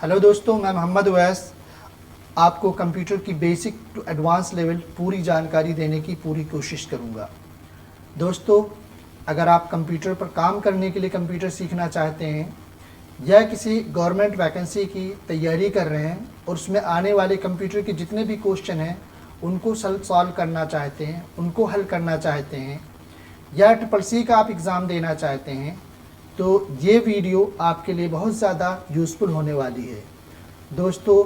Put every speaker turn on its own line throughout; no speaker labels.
Hello दोस्तों, मैं मोहम्मद उवैस आपको कंप्यूटर की बेसिक टू एडवांस लेवल पूरी जानकारी देने की पूरी कोशिश करूंगा। दोस्तों, अगर आप कंप्यूटर पर काम करने के लिए कंप्यूटर सीखना चाहते हैं या किसी गवर्नमेंट वैकेंसी की तैयारी कर रहे हैं और उसमें आने वाले कंप्यूटर के जितने भी क्वेश्चन हैं उनको सॉल्व करना चाहते हैं, उनको हल करना चाहते हैं, या ट्रिपल-सी का आप एग्ज़ाम देना चाहते हैं, तो ये वीडियो आपके लिए बहुत ज़्यादा यूज़फुल होने वाली है। दोस्तों,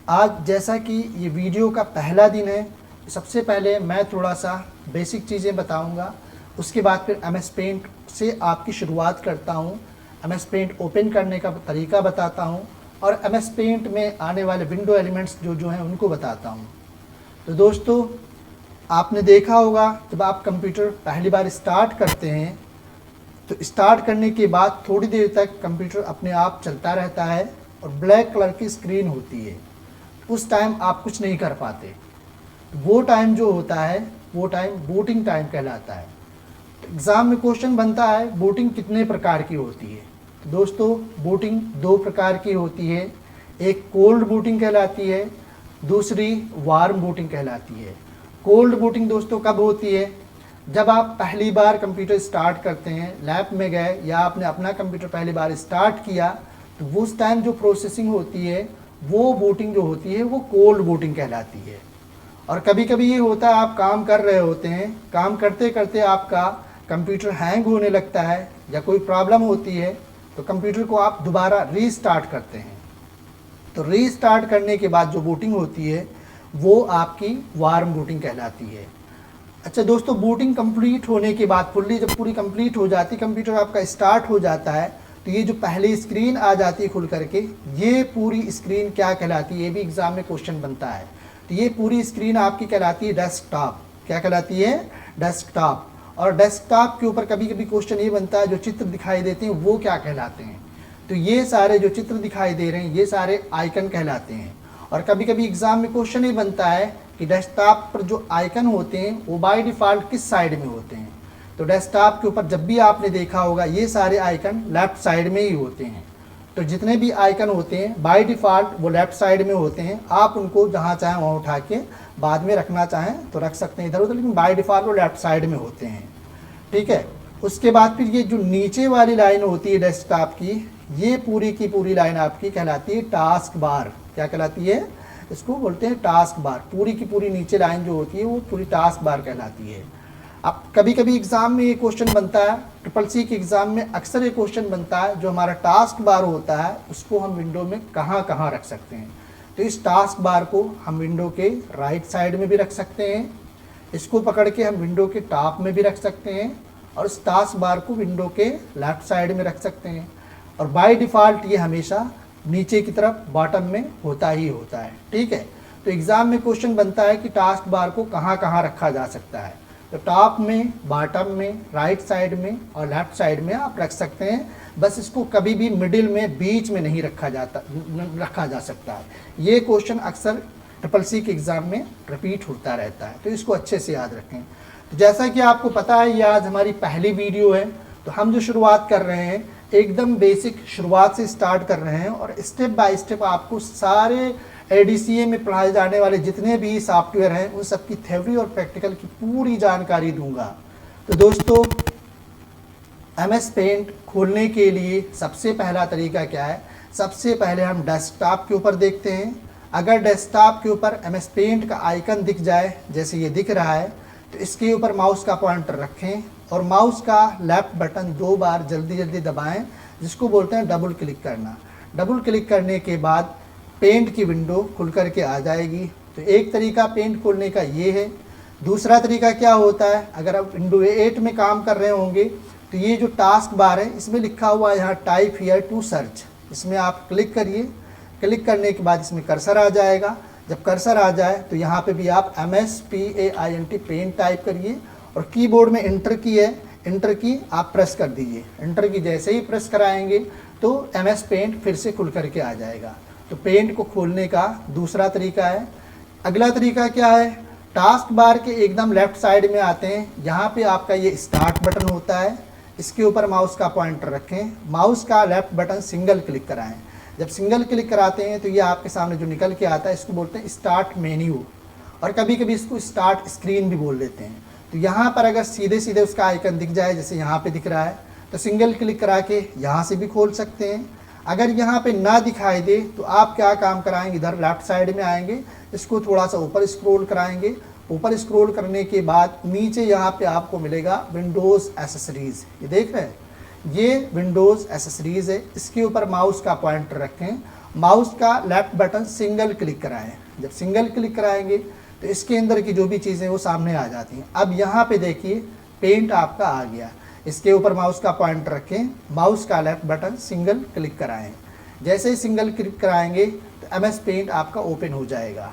आज जैसा कि ये वीडियो का पहला दिन है, सबसे पहले मैं थोड़ा सा बेसिक चीज़ें बताऊंगा, उसके बाद फिर MS पेंट से आपकी शुरुआत करता हूँ। MS पेंट ओपन करने का तरीका बताता हूँ और MS पेंट में आने वाले विंडो एलिमेंट्स जो हैं उनको बताता हूँ। तो दोस्तों, आपने देखा होगा जब आप कंप्यूटर पहली बार स्टार्ट करते हैं तो स्टार्ट करने के बाद थोड़ी देर तक कंप्यूटर अपने आप चलता रहता है और ब्लैक कलर की स्क्रीन होती है। उस टाइम आप कुछ नहीं कर पाते। वो टाइम जो होता है वो टाइम बूटिंग टाइम कहलाता है। तो एग्ज़ाम में क्वेश्चन बनता है बूटिंग कितने प्रकार की होती है। तो दोस्तों, बूटिंग दो प्रकार की होती है। एक कोल्ड बूटिंग कहलाती है, दूसरी वार्म बूटिंग कहलाती है। कोल्ड बूटिंग दोस्तों कब होती है? जब आप पहली बार कंप्यूटर स्टार्ट करते हैं, लैब में गए या आपने अपना कंप्यूटर पहली बार स्टार्ट किया, तो उस टाइम जो प्रोसेसिंग होती है वो बूटिंग जो होती है वो कोल्ड बूटिंग कहलाती है। और कभी कभी ये होता है आप काम कर रहे होते हैं, काम करते करते आपका कंप्यूटर हैंग होने लगता है या कोई प्रॉब्लम होती है, तो कंप्यूटर को आप दोबारा रीस्टार्ट करते हैं। तो रीस्टार्ट करने के बाद जो बूटिंग होती है वो आपकी वार्म बूटिंग कहलाती है। अच्छा दोस्तों, बूटिंग कंप्लीट होने के बाद फुल्ली जब पूरी कंप्लीट हो जाती, कंप्यूटर आपका स्टार्ट हो जाता है, तो ये जो पहली स्क्रीन आ जाती है खुल करके, ये पूरी स्क्रीन क्या कहलाती है? ये भी एग्ज़ाम में क्वेश्चन बनता है। तो ये पूरी स्क्रीन आपकी कहलाती है डेस्कटॉप। क्या कहलाती है? डेस्कटॉप। और डेस्कटॉप के ऊपर कभी कभी क्वेश्चन ये बनता है जो चित्र दिखाई देते हैं वो क्या कहलाते हैं? तो ये सारे जो चित्र दिखाई दे रहे हैं ये सारे आइकन कहलाते हैं। और कभी कभी एग्ज़ाम में क्वेश्चन ये बनता है कि डेस्कटॉप पर जो आइकन होते हैं वो बाय डिफ़ॉल्ट किस साइड में होते हैं? तो डेस्कटॉप के ऊपर जब भी आपने देखा होगा ये सारे आइकन लेफ़्ट साइड में ही होते हैं। तो जितने भी आइकन होते हैं बाय डिफ़ॉल्ट वो लेफ़्ट साइड में होते हैं। आप उनको जहाँ चाहें वहाँ उठा के बाद में रखना चाहें तो रख सकते हैं इधर उधर, लेकिन बाय डिफ़ॉल्ट वो लेफ़्ट साइड में होते हैं। ठीक है। उसके बाद फिर ये जो नीचे वाली लाइन होती है डेस्कटॉप की, ये पूरी की पूरी लाइन आपकी कहलाती है टास्क बार। क्या कहलाती है? इसको बोलते हैं टास्क बार। पूरी की पूरी नीचे लाइन जो होती है वो पूरी टास्क बार कहलाती है। अब कभी कभी एग्ज़ाम में ये क्वेश्चन बनता है, ट्रिपल-सी के एग्ज़ाम में अक्सर ये क्वेश्चन बनता है जो हमारा टास्क बार होता है उसको हम विंडो में कहाँ कहाँ रख सकते हैं? तो इस टास्क बार को हम विंडो के राइट साइड में भी रख सकते हैं, इसको पकड़ के हम विंडो के टॉप में भी रख सकते हैं, और इस टास्क बार को विंडो के लेफ़्ट साइड में रख सकते हैं। और बाय डिफ़ॉल्ट ये हमेशा नीचे की तरफ बॉटम में होता ही होता है। ठीक है। तो एग्ज़ाम में क्वेश्चन बनता है कि टास्क बार को कहाँ कहाँ रखा जा सकता है? तो टॉप में, बॉटम में, राइट साइड में और लेफ़्ट साइड में आप रख सकते हैं। बस इसको कभी भी मिडिल में, बीच में नहीं रखा जा सकता है। ये क्वेश्चन अक्सर ट्रिपल-सी के एग्ज़ाम में रिपीट होता रहता है, तो इसको अच्छे से याद रखें। तो जैसा कि आपको पता है ये आज हमारी पहली वीडियो है, तो हम जो शुरुआत कर रहे हैं एकदम बेसिक शुरुआत से स्टार्ट कर रहे हैं और स्टेप बाय स्टेप आपको सारे ADCA में पढ़ाए जाने वाले जितने भी सॉफ्टवेयर हैं उन सब की थ्योरी और प्रैक्टिकल की पूरी जानकारी दूंगा। तो दोस्तों, MS पेंट खोलने के लिए सबसे पहला तरीका क्या है? सबसे पहले हम डेस्कटॉप के ऊपर देखते हैं। अगर डेस्कटॉप के ऊपर MS पेंट का आइकन दिख जाए, जैसे ये दिख रहा है, तो इसके ऊपर माउस का पॉइंटर रखें और माउस का लेफ़्ट बटन 2 बार जल्दी जल्दी दबाएं, जिसको बोलते हैं डबल क्लिक करना। डबल क्लिक करने के बाद पेंट की विंडो खुल करके आ जाएगी। तो एक तरीका पेंट खोलने का ये है। दूसरा तरीका क्या होता है? अगर आप विंडो 8 में काम कर रहे होंगे तो ये जो टास्क बार है इसमें लिखा हुआ है यहाँ टाइप हियर टू सर्च, इसमें आप क्लिक करिए। क्लिक करने के बाद इसमें कर्सर आ जाएगा। जब कर्सर आ जाए तो यहाँ पे भी आप MSPAINT पेंट टाइप करिए और कीबोर्ड में एंटर की है, एंटर की आप प्रेस कर दीजिए। एंटर की जैसे ही प्रेस कराएंगे तो MS पेंट फिर से खुल करके आ जाएगा। तो पेंट को खोलने का दूसरा तरीका है। अगला तरीका क्या है? टास्क बार के एकदम लेफ़्ट साइड में आते हैं, यहाँ पे आपका ये स्टार्ट बटन होता है, इसके ऊपर माउस का पॉइंटर रखें, माउस का लेफ़्ट बटन सिंगल क्लिक कराएं। जब सिंगल क्लिक कराते हैं तो ये आपके सामने जो निकल के आता है इसको बोलते हैं स्टार्ट मेन्यू, और कभी कभी इसको स्टार्ट स्क्रीन भी बोल देते हैं। तो यहाँ पर अगर सीधे सीधे उसका आइकन दिख जाए, जैसे यहाँ पे दिख रहा है, तो सिंगल क्लिक करा के यहाँ से भी खोल सकते हैं। अगर यहाँ पे ना दिखाई दे तो आप क्या काम कराएंगे, इधर लेफ्ट साइड में आएंगे, इसको थोड़ा सा ऊपर स्क्रॉल कराएंगे। ऊपर स्क्रॉल करने के बाद नीचे यहाँ पे आपको मिलेगा विंडोज़ एसेसरीज़, ये देख रहे हैं, ये विंडोज़ एसेसरीज़ है। इसके ऊपर माउस का पॉइंटर रखें, माउस का लेफ्ट बटन सिंगल क्लिक कराएं। जब सिंगल क्लिक कराएंगे तो इसके अंदर की जो भी चीज़ें वो सामने आ जाती हैं। अब यहाँ पे देखिए पेंट आपका आ गया, इसके ऊपर माउस का पॉइंटर रखें, माउस का लेफ्ट बटन सिंगल क्लिक कराएं। जैसे ही सिंगल क्लिक कराएंगे तो MS पेंट आपका ओपन हो जाएगा।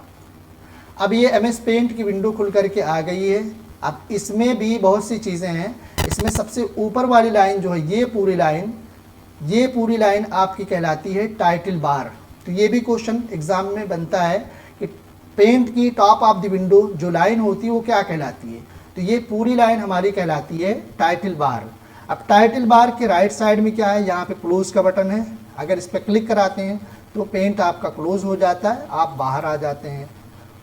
अब ये MS पेंट की विंडो खुल करके आ गई है। अब इसमें भी बहुत सी चीज़ें हैं। इसमें सबसे ऊपर वाली लाइन जो है, ये पूरी लाइन आपकी कहलाती है टाइटल बार। तो ये भी क्वेश्चन एग्जाम में बनता है कि पेंट की टॉप ऑफ द विंडो जो लाइन होती है वो क्या कहलाती है। तो ये पूरी लाइन हमारी कहलाती है टाइटल बार। अब टाइटल बार के राइट साइड में क्या है, यहाँ पे क्लोज का बटन है। अगर इस पर क्लिक कराते हैं तो पेंट आपका क्लोज हो जाता है, आप बाहर आ जाते हैं।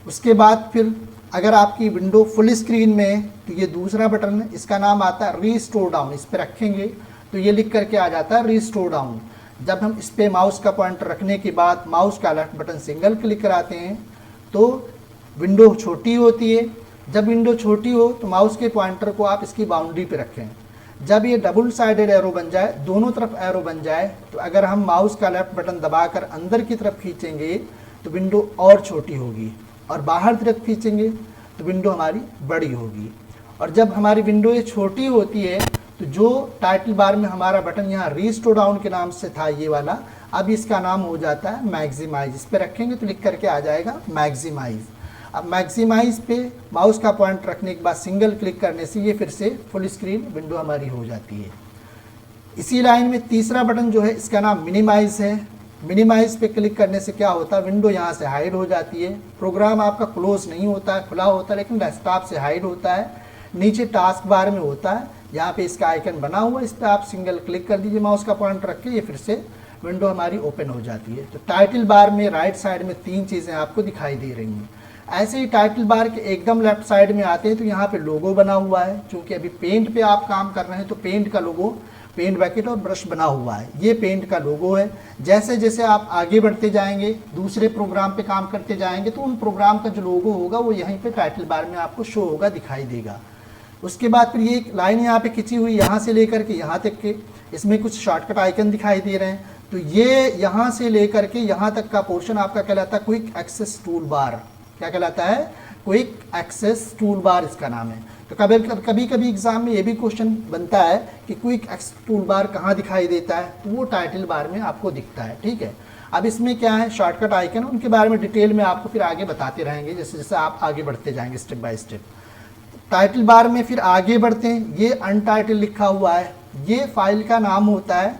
उसके बाद फिर अगर आपकी विंडो फुल स्क्रीन में है तो ये दूसरा बटन है, इसका नाम आता है रीस्टोर डाउन। इस पर रखेंगे तो ये लिख करके आ जाता है रीस्टोर डाउन। जब हम इस पर माउस का पॉइंटर रखने के बाद माउस का लेफ्ट बटन सिंगल क्लिक कराते हैं तो विंडो छोटी होती है। जब विंडो छोटी हो तो माउस के पॉइंटर को आप इसकी बाउंड्री पे रखें। जब ये डबल साइडेड एरो बन जाए, दोनों तरफ एरो बन जाए, तो अगर हम माउस का लेफ्ट बटन दबाकर अंदर की तरफ खींचेंगे तो विंडो और छोटी होगी, और बाहर तरफ खींचेंगे तो विंडो हमारी बड़ी होगी। और जब हमारी विंडो ये छोटी होती है तो जो टाइटल बार में हमारा बटन यहाँ रीस्टोर डाउन के नाम से था ये वाला, अब इसका नाम हो जाता है मैक्सिमाइज। इस पर रखेंगे तो लिख करके आ जाएगा मैक्सिमाइज। अब मैक्सिमाइज पे माउस का पॉइंट रखने के बाद सिंगल क्लिक करने से ये फिर से फुल स्क्रीन विंडो हमारी हो जाती है। इसी लाइन में तीसरा बटन जो है इसका नाम मिनिमाइज है। मिनिमाइज पे क्लिक करने से क्या होता है, विंडो यहाँ से हाइड हो जाती है। प्रोग्राम आपका क्लोज नहीं होता है, खुला होता है, लेकिन डेस्कटॉप से हाइड होता है। नीचे टास्क बार में होता है, यहाँ पे इसका आइकन बना हुआ है, इस पर आप सिंगल क्लिक कर दीजिए माउस का पॉइंट रख के, ये फिर से विंडो हमारी ओपन हो जाती है। तो टाइटल बार में राइट साइड में तीन चीज़ें आपको दिखाई दे रही हैं। ऐसे ही टाइटल बार के एकदम लेफ्ट साइड में आते हैं तो यहाँ पे लोगो बना हुआ है। क्योंकि अभी पेंट पे आप काम कर रहे हैं तो पेंट का लोगो, पेंट बकेट और ब्रश बना हुआ है, ये पेंट का लोगो है। जैसे जैसे आप आगे बढ़ते जाएंगे, दूसरे प्रोग्राम पे काम करते जाएंगे, तो उन प्रोग्राम का जो लोगो होगा वो यहीं पे टाइटल बार में आपको शो होगा, दिखाई देगा। उसके बाद फिर ये लाइन यहाँ पे खिंची हुई, यहाँ से लेकर के यहाँ तक के, इसमें कुछ शॉर्टकट आइकन दिखाई दे रहे हैं। तो ये यहाँ से लेकर के यहाँ तक का पोर्शन आपका कहलाता है क्विक एक्सेस टूल बार। क्या कहलाता है, क्विक एक्सेस टूल बार इसका नाम है। तो कभी कभी एग्जाम में ये भी क्वेश्चन बनता है कि क्विक एक्सेस टूल बार कहाँ दिखाई देता है, तो वो टाइटल बार में आपको दिखता है। ठीक है, अब इसमें क्या है, शॉर्टकट आइकन, उनके बारे में डिटेल में आपको फिर आगे बताते रहेंगे जैसे जैसे आप आगे बढ़ते जाएंगे step by step. Title bar में फिर आगे बढ़ते हैं, ये अनटाइटल लिखा हुआ है, ये फाइल का नाम होता है।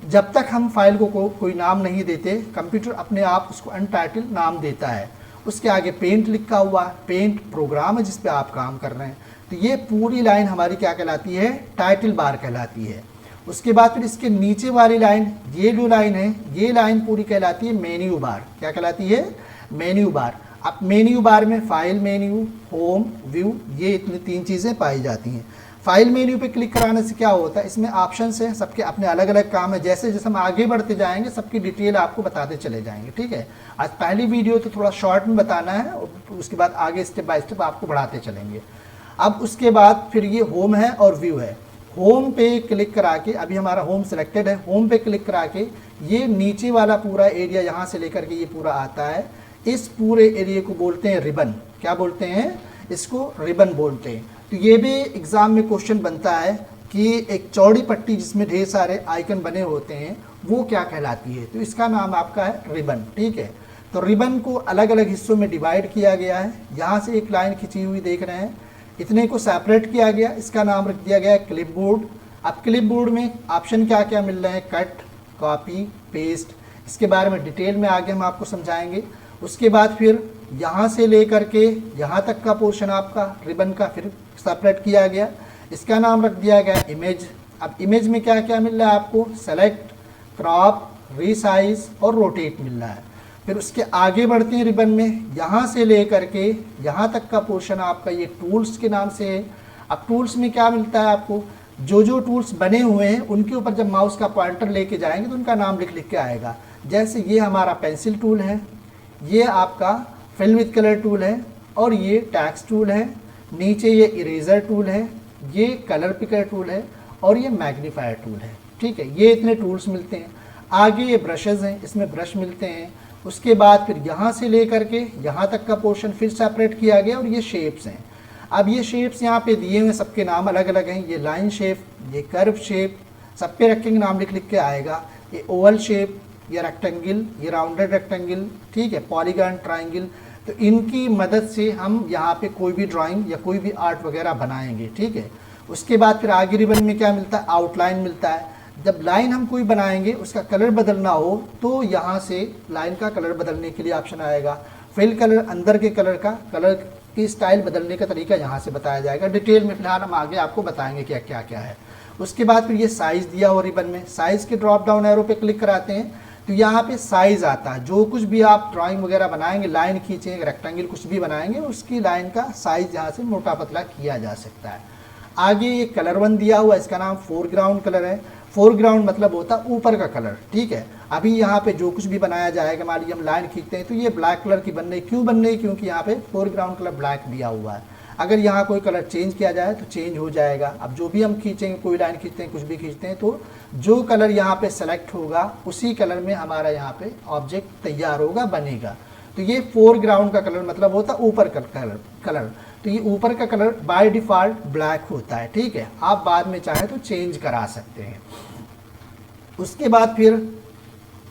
जब तक हम फाइल को कोई नाम नहीं देते, कंप्यूटर अपने आप उसको अनटाइटल नाम देता है। उसके आगे पेंट लिखा हुआ है, पेंट प्रोग्राम है जिस पे आप काम कर रहे हैं। तो ये पूरी लाइन हमारी क्या कहलाती है, टाइटल बार कहलाती है। उसके बाद फिर इसके नीचे वाली लाइन, ये जो लाइन है, ये लाइन पूरी कहलाती है मेन्यू बार। क्या कहलाती है, मेन्यू बार। अब मेन्यू बार में फाइल मेन्यू, होम, व्यू, ये इतनी तीन चीज़ें पाई जाती हैं। फाइल मेन्यू पे क्लिक कराने से क्या होता है, इसमें ऑप्शंस हैं, सबके अपने अलग अलग काम है। जैसे जैसे हम आगे बढ़ते जाएंगे सबकी डिटेल आपको बताते चले जाएंगे। ठीक है, आज पहली वीडियो तो थोड़ा शॉर्ट में बताना है, और उसके बाद आगे स्टेप बाय स्टेप आपको बढ़ाते चलेंगे। अब उसके बाद फिर ये होम है और व्यू है। होम पे क्लिक करा के, अभी हमारा होम सिलेक्टेड है, होम पे क्लिक करा के ये नीचे वाला पूरा एरिया यहाँ से लेकर के ये पूरा आता है, इस पूरे एरिया को बोलते हैं रिबन। क्या बोलते हैं, इसको रिबन बोलते हैं। तो ये भी एग्ज़ाम में क्वेश्चन बनता है कि एक चौड़ी पट्टी जिसमें ढेर सारे आइकन बने होते हैं वो क्या कहलाती है, तो इसका नाम आपका है रिबन। ठीक है, तो रिबन को अलग अलग हिस्सों में डिवाइड किया गया है। यहाँ से एक लाइन खिंची हुई देख रहे हैं, इतने को सेपरेट किया गया, इसका नाम रख दिया गया है क्लिपबोर्ड। अब क्लिपबोर्ड में ऑप्शन क्या क्या मिल रहे हैं, कट, कॉपी, पेस्ट, इसके बारे में डिटेल में आगे हम आपको समझाएंगे। उसके बाद फिर यहाँ से लेकर के यहाँ तक का पोर्शन आपका रिबन का फिर सेपरेट किया गया, इसका नाम रख दिया गया इमेज। अब इमेज में क्या क्या मिल रहा है आपको, सेलेक्ट, क्रॉप, रीसाइज और रोटेट मिलना है। फिर उसके आगे बढ़ते हैं रिबन में, यहाँ से लेकर के यहाँ तक का पोर्शन आपका ये टूल्स के नाम से है। अब टूल्स में क्या मिलता है आपको, जो जो टूल्स बने हुए हैं उनके ऊपर जब माउस का पॉइंटर लेके जाएंगे तो उनका नाम लिख लिख के आएगा। जैसे ये हमारा पेंसिल टूल है, ये आपका फिल विथ कलर टूल है, और ये टैक्स टूल है, नीचे ये इरेजर टूल है, ये कलर पिकर टूल है, और ये मैग्नीफायर टूल है। ठीक है, ये इतने टूल्स मिलते हैं। आगे ये ब्रशेज़ हैं, इसमें ब्रश मिलते हैं। उसके बाद फिर यहाँ से लेकर के यहाँ तक का पोर्शन फिर सेपरेट किया गया, और ये शेप्स हैं। अब ये शेप्स यहाँ पे दिए हुए, सबके नाम अलग अलग हैं। ये लाइन शेप, ये कर्व शेप, सब पे रखेंगे नाम लिख लिख के आएगा। ये ओवल शेप, ये रेक्टेंगल, ये राउंडेड रेक्टेंगल, ठीक है, पॉलीगॉन, ट्राइंगल। तो इनकी मदद से हम यहाँ पे कोई भी ड्राइंग या कोई भी आर्ट वगैरह बनाएंगे। ठीक है, उसके बाद फिर आगे रिबन में क्या मिलता है, आउटलाइन मिलता है। जब लाइन हम कोई बनाएंगे उसका कलर बदलना हो तो यहाँ से लाइन का कलर बदलने के लिए ऑप्शन आएगा। फिल कलर, अंदर के कलर का, कलर की स्टाइल बदलने का तरीका यहाँ से बताया जाएगा। डिटेल में फिलहाल हम आगे आपको बताएंगे क्या क्या क्या है। उसके बाद फिर ये साइज़ दिया हो रिबन में, साइज़ के ड्रॉप डाउन एरो पे क्लिक कराते हैं तो यहाँ पे साइज़ आता है। जो कुछ भी आप ड्राइंग वगैरह बनाएंगे, लाइन खींचेंगे, रेक्टेंगल कुछ भी बनाएंगे, उसकी लाइन का साइज़ यहाँ से मोटा पतला किया जा सकता है। आगे ये कलर वन दिया हुआ, इसका नाम फोरग्राउंड कलर है। फोरग्राउंड मतलब होता है ऊपर का कलर। ठीक है, अभी यहाँ पे जो कुछ भी बनाया जाएगा, मान लीजिए हम लाइन खींचते हैं तो ये ब्लैक कलर की बन रही, क्यों बन रही, क्योंकि यहाँ पे फोरग्राउंड कलर ब्लैक दिया हुआ है। अगर यहाँ कोई कलर चेंज किया जाए तो चेंज हो जाएगा। अब जो भी हम खींचेंगे, कोई लाइन खींचते हैं, कुछ भी खींचते हैं, तो जो कलर यहाँ पे सेलेक्ट होगा उसी कलर में हमारा यहाँ पे ऑब्जेक्ट तैयार होगा, बनेगा। तो ये फोरग्राउंड का कलर मतलब होता है ऊपर का कलर। तो ये ऊपर का कलर बाय डिफ़ॉल्ट ब्लैक होता है। ठीक है, आप बाद में चाहें तो चेंज करा सकते हैं। उसके बाद फिर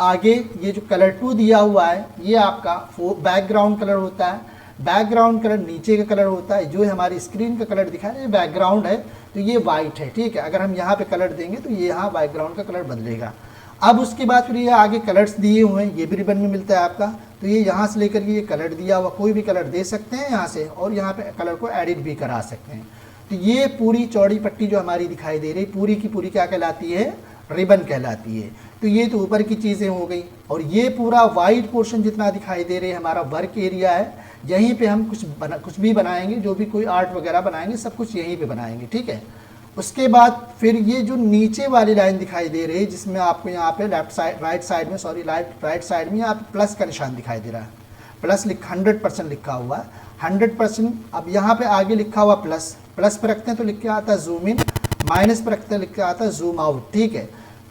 आगे ये जो कलर 2 दिया हुआ है, ये आपका बैकग्राउंड कलर होता है। बैकग्राउंड कलर नीचे का कलर होता है, जो हमारी स्क्रीन का कलर दिखा रहा है ये बैकग्राउंड है, तो ये वाइट है। ठीक है, अगर हम यहाँ पे कलर देंगे तो ये यहाँ बैकग्राउंड का कलर बदलेगा। अब उसके बाद फिर ये आगे कलर्स दिए हुए हैं, ये भी रिबन में मिलता है आपका। तो ये यहाँ से लेकर ये कलर दिया हुआ, कोई भी कलर दे सकते हैं यहाँ से, और यहाँ पे कलर को एडिट भी करा सकते हैं। तो ये पूरी चौड़ी पट्टी जो हमारी दिखाई दे रही, पूरी की पूरी क्या कहलाती है, रिबन कहलाती है। तो ये तो ऊपर की चीज़ें हो गई, और ये पूरा वाइट पोर्शन जितना दिखाई दे रहे हैं हमारा वर्क एरिया है। यहीं पे हम कुछ भी बनाएंगे, जो भी कोई आर्ट वगैरह बनाएंगे, सब कुछ यहीं पे बनाएंगे। ठीक है, उसके बाद फिर ये जो नीचे वाली लाइन दिखाई दे रही है, जिसमें आपको यहाँ पे राइट साइड में यहाँ पे प्लस का निशान दिखाई दे रहा है। प्लस 100% लिखा हुआ है, 100%। अब यहाँ पे आगे लिखा हुआ प्लस पर रखते हैं तो लिख के आता है जूम इन, माइनस पर रखते हैं लिख के आता है जूम आउट। ठीक है,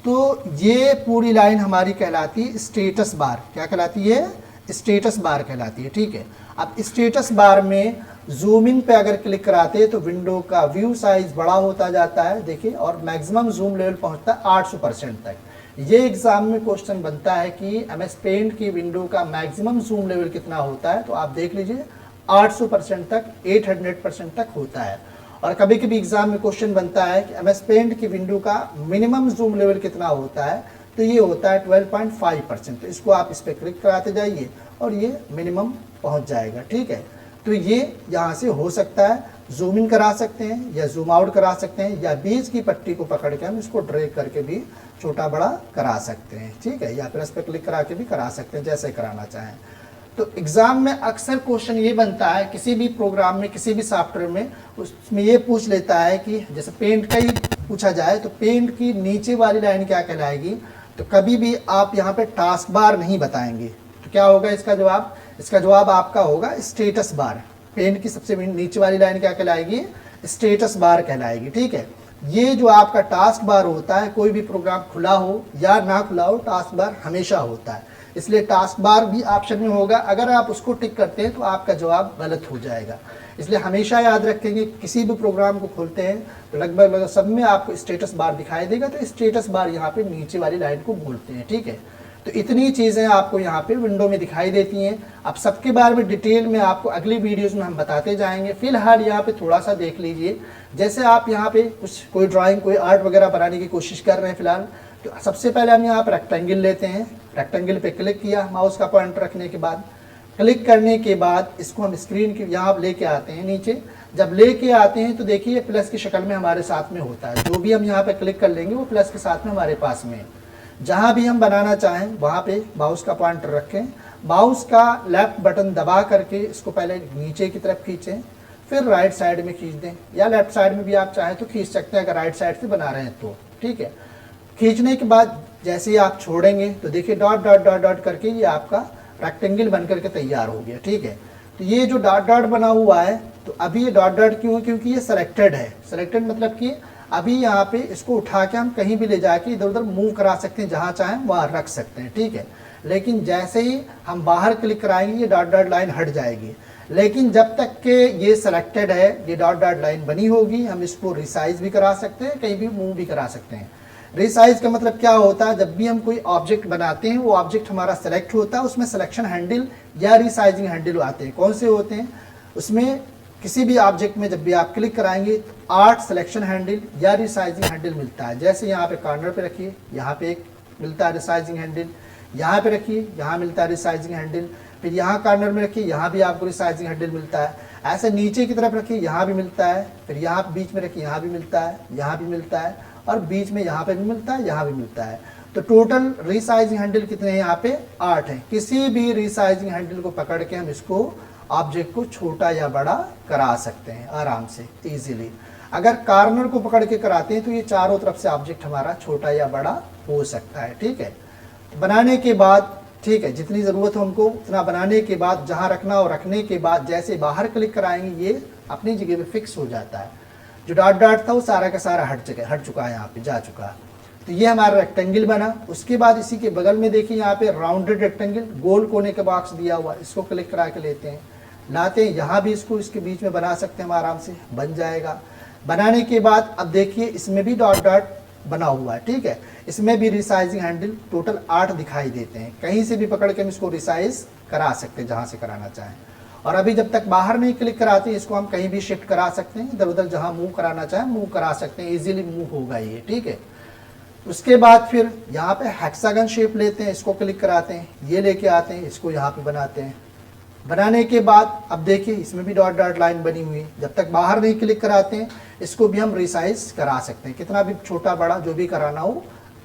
तो ये पूरी लाइन हमारी कहलाती है स्टेटस बार। क्या कहलाती है, स्टेटस बार कहलाती है। ठीक है, अब स्टेटस बार में जूम इन पे अगर क्लिक कराते हैं तो विंडो का व्यू साइज बड़ा होता जाता है, देखिए, और मैक्सिमम जूम लेवल पहुंचता है 800% तक। ये एग्जाम में क्वेश्चन बनता है कि MS पेंट की विंडो का मैक्सिमम जूम लेवल कितना होता है, तो आप देख लीजिए 800% तक, 800% तक होता है। और कभी कभी एग्जाम में क्वेश्चन बनता है कि MS पेंट की विंडो का मिनिमम जूम लेवल कितना होता है, तो ये होता है 12.5%। तो इसको आप इस पर क्लिक कराते जाइए और ये मिनिमम पहुंच जाएगा। ठीक है, तो ये यहाँ से हो सकता है, जूम इन करा सकते हैं या जूम आउट करा सकते हैं, या बीच की पट्टी को पकड़ के हम इसको ड्रैग करके भी छोटा बड़ा करा सकते हैं। ठीक है, या फिर इस पर क्लिक करा के भी करा सकते हैं, जैसे कराना चाहें। तो एग्ज़ाम में अक्सर क्वेश्चन ये बनता है, किसी भी प्रोग्राम में, किसी भी सॉफ्टवेयर में, उसमें ये पूछ लेता है कि जैसे पेंट का ही पूछा जाए तो पेंट की नीचे वाली लाइन क्या कहलाएगी। तो कभी भी आप यहाँ पे टास्क बार नहीं बताएंगे, तो क्या होगा इसका जवाब, इसका जवाब आपका होगा स्टेटस बार। पेंट की सबसे नीचे वाली लाइन क्या कहलाएगी, स्टेटस बार कहलाएगी। ठीक है, ये जो आपका टास्क बार होता है, कोई भी प्रोग्राम खुला हो या ना खुला हो, टास्क बार हमेशा होता है, इसलिए टास्क बार भी ऑप्शन में होगा। अगर आप उसको टिक करते हैं तो आपका जवाब गलत हो जाएगा। इसलिए हमेशा याद रखेंगे, किसी भी प्रोग्राम को खोलते हैं तो लगभग सब में आपको स्टेटस बार दिखाई देगा, तो स्टेटस बार यहाँ पे नीचे वाली लाइन को बोलते हैं। ठीक है, तो इतनी चीज़ें आपको यहाँ पे विंडो में दिखाई देती हैं। अब सबके बारे में डिटेल में आपको अगली वीडियोस में हम बताते जाएंगे। फिलहाल यहाँ पे थोड़ा सा देख लीजिए, जैसे आप यहाँ पे कोई ड्राइंग, कोई आर्ट वगैरह बनाने की कोशिश कर रहे हैं फिलहाल, तो सबसे पहले हम यहाँ पर रेक्टेंगल लेते हैं। रेक्टेंगल पे क्लिक किया माउस का पॉइंटर रखने के बाद, क्लिक करने के बाद इसको हम स्क्रीन के यहाँ लेके आते हैं नीचे। जब लेके आते हैं तो देखिए प्लस की शक्ल में हमारे साथ में होता है, जो भी हम यहाँ पे क्लिक कर लेंगे वो प्लस के साथ में हमारे पास में। जहाँ भी हम बनाना चाहें वहाँ पे माउस का पॉइंटर रखें, माउस का लेफ्ट बटन दबा करके इसको पहले नीचे की तरफ खींचें, फिर राइट साइड में खींच दें, या लेफ्ट साइड में भी आप चाहें तो खींच सकते हैं अगर राइट साइड से बना रहे हैं तो। ठीक है, खींचने के बाद जैसे ही आप छोड़ेंगे तो देखिए डॉट डॉट डॉट डॉट करके ये आपका रेक्टेंगल बन करके तैयार हो गया। ठीक है, तो ये जो डॉट डॉट बना हुआ है, तो अभी ये डॉट डॉट क्यों है, क्योंकि ये सेलेक्टेड है। सेलेक्टेड मतलब कि अभी यहाँ पे इसको उठा के हम कहीं भी ले जाके इधर उधर मूव करा सकते हैं, जहाँ चाहें वहाँ रख सकते हैं। ठीक है, लेकिन जैसे ही हम बाहर क्लिक कराएंगे ये डॉट डॉट लाइन हट जाएगी। लेकिन जब तक के ये सेलेक्टेड है, ये डॉट डॉट लाइन बनी होगी, हम इसको रिसाइज भी करा सकते हैं, कहीं भी मूव भी करा सकते हैं। रिसाइज का मतलब क्या होता है, जब भी हम कोई ऑब्जेक्ट बनाते हैं वो ऑब्जेक्ट हमारा सेलेक्ट होता है, उसमें सिलेक्शन हैंडल या रिसाइजिंग हैंडल आते हैं। कौन से होते हैं, उसमें किसी भी ऑब्जेक्ट में जब भी आप क्लिक कराएंगे तो 8 सिलेक्शन हैंडल या रिसाइजिंग हैंडल मिलता है। जैसे यहाँ पे कॉर्नर पे रखिए, यहाँ पे एक मिलता है रिसाइजिंग हैंडल, यहाँ पे रखिए, यहाँ मिलता है रिसाइजिंग हैंडल, फिर यहाँ कॉर्नर में रखिए, यहाँ भी आपको रिसाइजिंग हैंडल मिलता है। ऐसे नीचे की तरफ रखिए, यहाँ भी मिलता है, फिर यहाँ बीच में रखिए, यहाँ भी मिलता है, यहाँ भी मिलता है, और बीच में यहाँ पे भी मिलता है, यहाँ भी मिलता है। तो टोटल रिसाइजिंग हैंडल कितने हैं, यहाँ पे 8 हैं। किसी भी रिसाइजिंग हैंडल को पकड़ के हम इसको ऑब्जेक्ट को छोटा या बड़ा करा सकते हैं आराम से, इजीली। अगर कॉर्नर को पकड़ के कराते हैं तो ये चारों तरफ से ऑब्जेक्ट हमारा छोटा या बड़ा हो सकता है। ठीक है, बनाने के बाद, ठीक है, जितनी ज़रूरत हो हमको उतना बनाने के बाद, जहाँ रखना हो रखने के बाद जैसे बाहर क्लिक कराएंगे ये अपनी जगह पे फिक्स हो जाता है। जो डॉट डॉट था वो सारा का सारा हट चुका है, यहाँ पे जा चुका है। तो ये हमारा रेक्टेंगल बना। उसके बाद इसी के बगल में देखिए यहाँ पे राउंडेड रेक्टेंगल, गोल कोने का बॉक्स दिया हुआ, इसको क्लिक करा के लेते हैं, लाते हैं, यहाँ भी इसको इसके बीच में बना सकते हैं, हम आराम से बन जाएगा। बनाने के बाद अब देखिए इसमें भी डॉट डॉट बना हुआ है। ठीक है, इसमें भी रिसाइजिंग हैंडल टोटल 8 दिखाई देते हैं। कहीं से भी पकड़ के हम इसको रिसाइज करा सकते हैं जहाँ से कराना चाहें। और अभी जब तक बाहर नहीं क्लिक कराते इसको हम कहीं भी शिफ्ट करा सकते हैं, इधर उधर जहाँ मूव कराना चाहें मूव करा सकते हैं, इजीली मूव होगा ये। ठीक है, उसके बाद फिर यहाँ पे हेक्सागन शेप लेते हैं, इसको क्लिक कराते हैं, ये लेके आते हैं, इसको यहाँ पे बनाते हैं। बनाने के बाद अब देखिए इसमें भी डॉट डॉट लाइन बनी हुई है। जब तक बाहर नहीं क्लिक कराते हैं इसको भी हम रिसाइज करा सकते हैं, कितना भी छोटा बड़ा जो भी कराना हो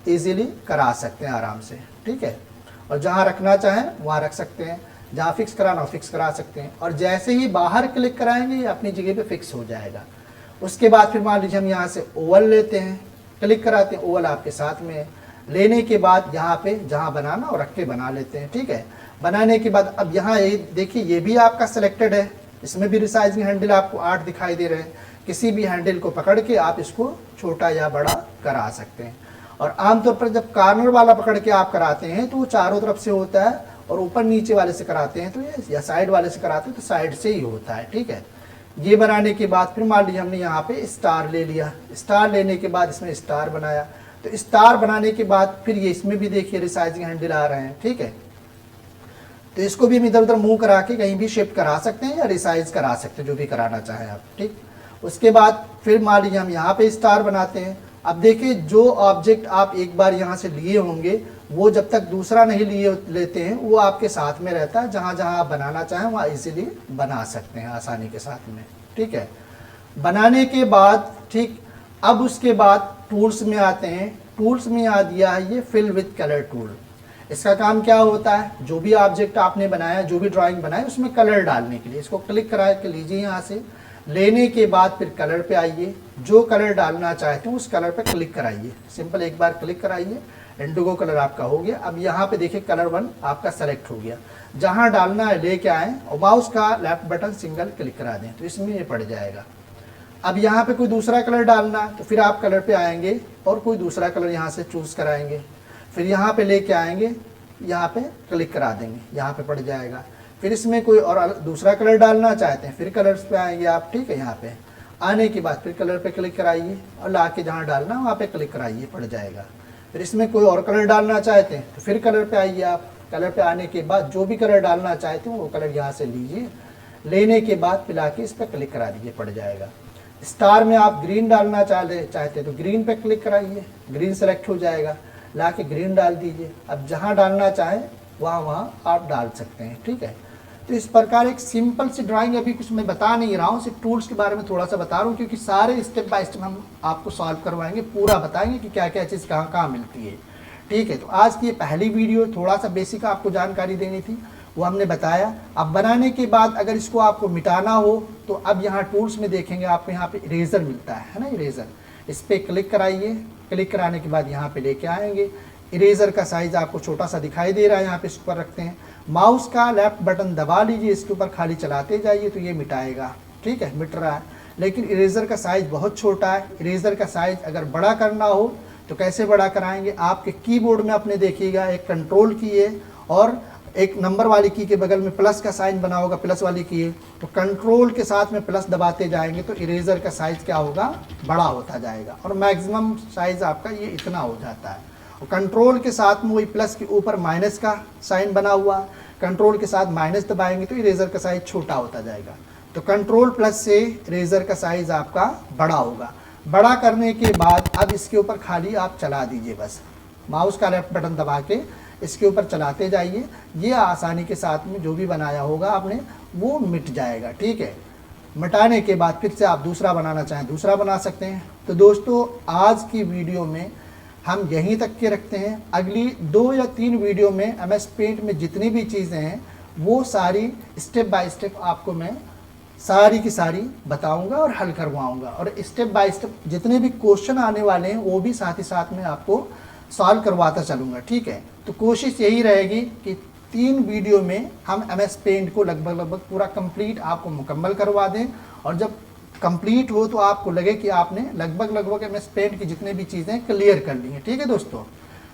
इजीली करा सकते हैं आराम से। ठीक है, और जहाँ रखना चाहें वहाँ रख सकते हैं, जहाँ फिक्स कराना हो फिक्स करा सकते हैं। और जैसे ही बाहर क्लिक कराएंगे ये अपनी जगह पे फिक्स हो जाएगा। उसके बाद फिर मान लीजिए हम यहाँ से ओवल लेते हैं, क्लिक कराते हैं, ओवल आपके साथ में है। लेने के बाद यहाँ पे जहाँ बनाना और रख के बना लेते हैं। ठीक है, बनाने के बाद अब यहाँ ये देखिए ये भी आपका सिलेक्टेड है, इसमें भी रिसाइजिंग हैंडल आपको 8 दिखाई दे रहे हैं। किसी भी हैंडल को पकड़ के आप इसको छोटा या बड़ा करा सकते हैं। और आमतौर पर जब कॉर्नर वाला पकड़ के आप कराते हैं तो वो चारों तरफ से होता है, और ऊपर नीचे वाले से कराते हैं तो ये, या साइड वाले से कराते हैं तो साइड से ही होता है। ठीक है, ये बनाने के बाद फिर मान लीजिए हमने यहाँ पे स्टार ले लिया, स्टार लेने के बाद इसमें स्टार बनाया, तो स्टार बनाने के बाद फिर ये इसमें भी देखिए रिसाइजिंग हैंडल आ रहे हैं। ठीक है, तो इसको भी हम इधर उधर मूव करा के कहीं भी शिफ्ट करा सकते हैं या रिसाइज करा सकते हैं, जो भी कराना चाहें आप। ठीक, उसके बाद फिर मान लीजिए हम यहाँ पे स्टार बनाते हैं। अब देखिए जो ऑब्जेक्ट आप एक बार यहाँ से लिए होंगे वो जब तक दूसरा नहीं लेते हैं वो आपके साथ में रहता है, जहाँ जहाँ आप बनाना चाहें वहाँ इजीली बना सकते हैं आसानी के साथ में। ठीक है, बनाने के बाद ठीक अब उसके बाद टूल्स में आते हैं। टूल्स में आ दिया है ये फिल विथ कलर टूल। इसका काम क्या होता है, जो भी ऑब्जेक्ट आपने बनाया, जो भी ड्राइंग बनाई उसमें कलर डालने के लिए इसको क्लिक करा के लीजिए यहाँ से। लेने के बाद फिर कलर पे आइए, जो कलर डालना चाहते हैं उस कलर पे क्लिक कराइए, सिंपल एक बार क्लिक कराइए, इंडिगो कलर आपका हो गया। अब यहाँ पे देखिए कलर 1 आपका सेलेक्ट हो गया। जहाँ डालना है लेके आएँ और माउस का लेफ्ट बटन सिंगल क्लिक करा दें तो इसमें ये पड़ जाएगा। अब यहाँ पे कोई दूसरा कलर डालना है तो फिर आप कलर पे आएंगे और कोई दूसरा कलर यहाँ से चूज़ कराएंगे, फिर यहाँ पे लेके आएंगे, यहाँ पे क्लिक करा देंगे, यहाँ पे पड़ जाएगा। फिर इसमें कोई और दूसरा कलर डालना चाहते हैं फिर कलर्स पे आएंगे आप। ठीक है, यहाँ पे आने के बाद फिर कलर पे क्लिक कराइए और ला के जहाँ डालना वहाँ पे क्लिक कराइए, पड़ जाएगा। फिर इसमें कोई और कलर डालना चाहते हैं तो फिर कलर पे आइए आप। कलर पे आने के बाद जो भी कलर डालना चाहते हैं वो कलर यहाँ से लीजिए, लेने के बाद पिला के इस पर क्लिक करा दीजिए, पड़ जाएगा। स्टार में आप ग्रीन डालना चाहते हैं तो ग्रीन पे क्लिक कराइए, ग्रीन सेलेक्ट हो जाएगा, ला के ग्रीन डाल दीजिए। अब जहाँ डालना चाहें वहाँ आप डाल सकते हैं। ठीक है, तो इस प्रकार एक सिंपल सी ड्राइंग, अभी कुछ मैं बता नहीं रहा हूँ, सिर्फ टूल्स के बारे में थोड़ा सा बता रहा हूँ, क्योंकि सारे स्टेप बाय स्टेप हम आपको सॉल्व करवाएंगे, पूरा बताएंगे कि क्या क्या चीज़ कहाँ कहाँ मिलती है। ठीक है। तो आज की ये पहली वीडियो, थोड़ा सा बेसिक आपको जानकारी देनी थी, वो हमने बताया। अब बनाने के बाद अगर इसको आपको मिटाना हो तो अब यहाँ टूल्स में देखेंगे आपको यहाँ पे इरेज़र मिलता है ना, इरेज़र, इस पर क्लिक कराइए। क्लिक कराने के बाद यहाँ पे लेके आएंगे। इरेज़र का साइज़ आपको छोटा सा दिखाई दे रहा है, यहाँ पे इसके ऊपर रखते हैं। माउस का लेफ्ट बटन दबा लीजिए, इसके ऊपर खाली चलाते जाइए तो ये मिटाएगा। ठीक है, मिट रहा है। लेकिन इरेज़र का साइज़ बहुत छोटा है। इरेज़र का साइज़ अगर बड़ा करना हो तो कैसे बड़ा कराएंगे, आपके कीबोर्ड में अपने देखिएगा एक कंट्रोल की है और एक नंबर वाली की के बगल में प्लस का साइन बना होगा, प्लस वाली की है, तो कंट्रोल के साथ में प्लस दबाते जाएंगे तो इरेज़र का साइज़ क्या होगा, बड़ा होता जाएगा और मैक्सिमम साइज़ आपका ये इतना हो जाता है। और कंट्रोल के साथ में वही प्लस के ऊपर माइनस का साइन बना हुआ, कंट्रोल के साथ माइनस दबाएंगे तो इरेज़र का साइज़ छोटा होता जाएगा। तो कंट्रोल प्लस से इरेज़र का साइज़ आपका बड़ा होगा। बड़ा करने के बाद अब इसके ऊपर खाली आप चला दीजिए, बस माउस का लेफ्ट बटन दबा के इसके ऊपर चलाते जाइए। ये आसानी के साथ में जो भी बनाया होगा आपने वो मिट जाएगा। ठीक है, मिटाने के बाद फिर से आप दूसरा बनाना चाहें दूसरा बना सकते हैं। तो दोस्तों आज की वीडियो में हम यहीं तक के रखते हैं। अगली 2 या 3 वीडियो में MS पेंट में जितनी भी चीज़ें हैं वो सारी स्टेप बाय स्टेप आपको मैं सारी की सारी बताऊंगा और हल करवाऊंगा, और स्टेप बाय स्टेप जितने भी क्वेश्चन आने वाले हैं वो भी साथ ही साथ में आपको सॉल्व करवाता चलूँगा। ठीक है, तो कोशिश यही रहेगी कि 3 वीडियो में हम MS पेंट को लगभग पूरा कंप्लीट आपको मुकम्मल करवा दें, और जब कंप्लीट हो तो आपको लगे कि आपने लगभग MS पेंट की जितने भी चीज़ें क्लियर कर ली हैं। ठीक है दोस्तों,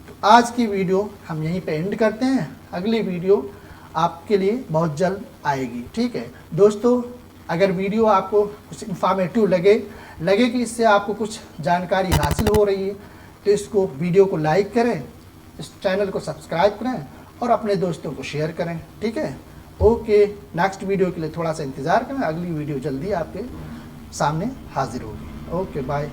तो आज की वीडियो हम यहीं पे एंड करते हैं। अगली वीडियो आपके लिए बहुत जल्द आएगी। ठीक है दोस्तों, अगर वीडियो आपको कुछ इंफॉर्मेटिव लगे कि इससे आपको कुछ जानकारी हासिल हो रही है तो इसको वीडियो को लाइक करें, इस चैनल को सब्सक्राइब करें और अपने दोस्तों को शेयर करें। ठीक है, ओके, नेक्स्ट वीडियो के लिए थोड़ा सा इंतज़ार करें, अगली वीडियो जल्दी आपके सामने हाजिर होगी। Okay, bye.